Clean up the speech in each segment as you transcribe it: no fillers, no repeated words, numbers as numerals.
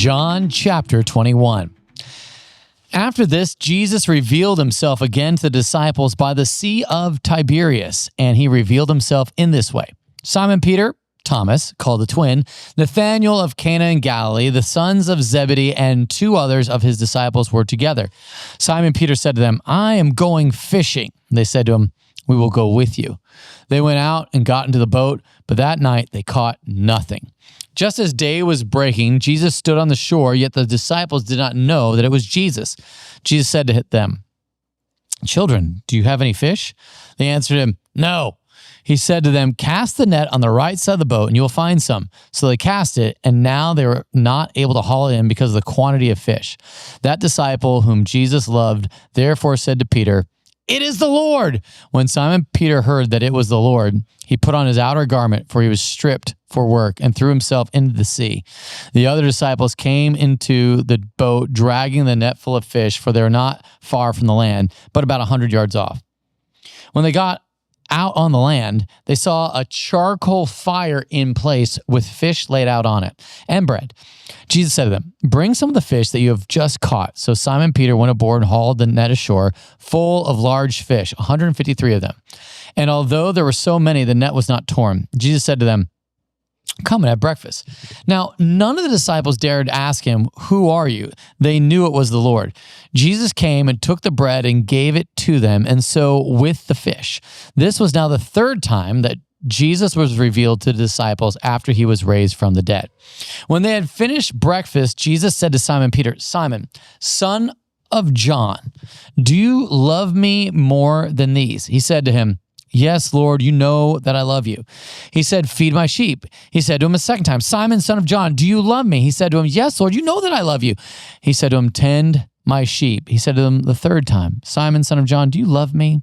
John chapter 21. After this, Jesus revealed himself again to the disciples by the Sea of Tiberias, and he revealed himself in this way. Simon Peter, Thomas, called the twin, Nathanael of Cana in Galilee, the sons of Zebedee, and two others of his disciples were together. Simon Peter said to them, "I am going fishing." They said to him, "We will go with you." They went out and got into the boat, but that night they caught nothing. Just as day was breaking, Jesus stood on the shore, yet the disciples did not know that it was Jesus. Jesus said to them, "Children, do you have any fish?" They answered him, "No." He said to them, "Cast the net on the right side of the boat and you will find some." So they cast it, and now they were not able to haul it in because of the quantity of fish. That disciple whom Jesus loved therefore said to Peter, "It is the Lord." When Simon Peter heard that it was the Lord, he put on his outer garment, for he was stripped for work, and threw himself into the sea. The other disciples came into the boat, dragging the net full of fish, for they were not far from the land, but about 100 yards off. When they got out on the land, they saw a charcoal fire in place with fish laid out on it and bread. Jesus said to them, "Bring some of the fish that you have just caught." So Simon Peter went aboard and hauled the net ashore full of large fish, 153 of them. And although there were so many, the net was not torn. Jesus said to them, "Come and have breakfast." Now, none of the disciples dared ask him, "Who are you?" They knew it was the Lord. Jesus came and took the bread and gave it to them, and so with the fish. This was now the third time that Jesus was revealed to the disciples after he was raised from the dead. When they had finished breakfast, Jesus said to Simon Peter, "Simon, son of John, do you love me more than these?" He said to him, "Yes, Lord, you know that I love you." He said, "Feed my sheep." He said to him a second time, "Simon, son of John, do you love me?" He said to him, "Yes, Lord, you know that I love you." He said to him, "Tend my sheep." He said to him the third time, "Simon, son of John, do you love me?"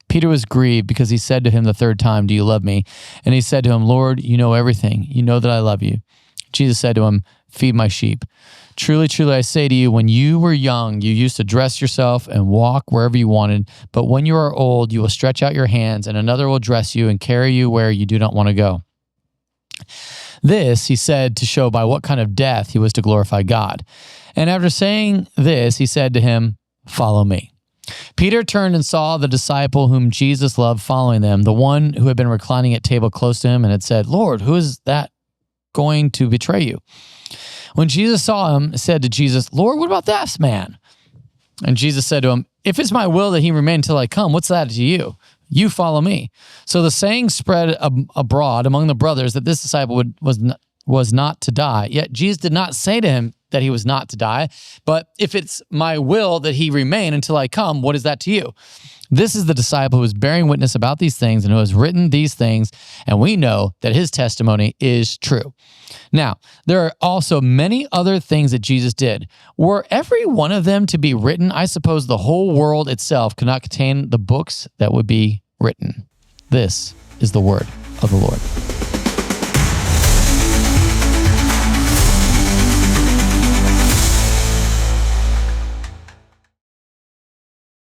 Peter was grieved because he said to him the third time, "Do you love me?" And he said to him, "Lord, you know everything. You know that I love you." Jesus said to him, "Feed my sheep. Truly, truly, I say to you, when you were young, you used to dress yourself and walk wherever you wanted. But when you are old, you will stretch out your hands, and another will dress you and carry you where you do not want to go." This he said to show by what kind of death he was to glorify God. And after saying this, he said to him, "Follow me." Peter turned and saw the disciple whom Jesus loved following them, the one who had been reclining at table close to him, and had said, "Lord, who is that going to betray you?" When Jesus saw him, he said to Jesus, "Lord, what about this man?" And Jesus said to him, "If it's my will that he remain until I come, what's that to you? You follow me." So the saying spread abroad among the brothers that this disciple was not to die. Yet Jesus did not say to him that he was not to die, but if it's my will that he remain until I come, what is that to you? This is the disciple who is bearing witness about these things and who has written these things, and we know that his testimony is true. Now, there are also many other things that Jesus did. Were every one of them to be written, I suppose the whole world itself could not contain the books that would be written. This is the word of the Lord.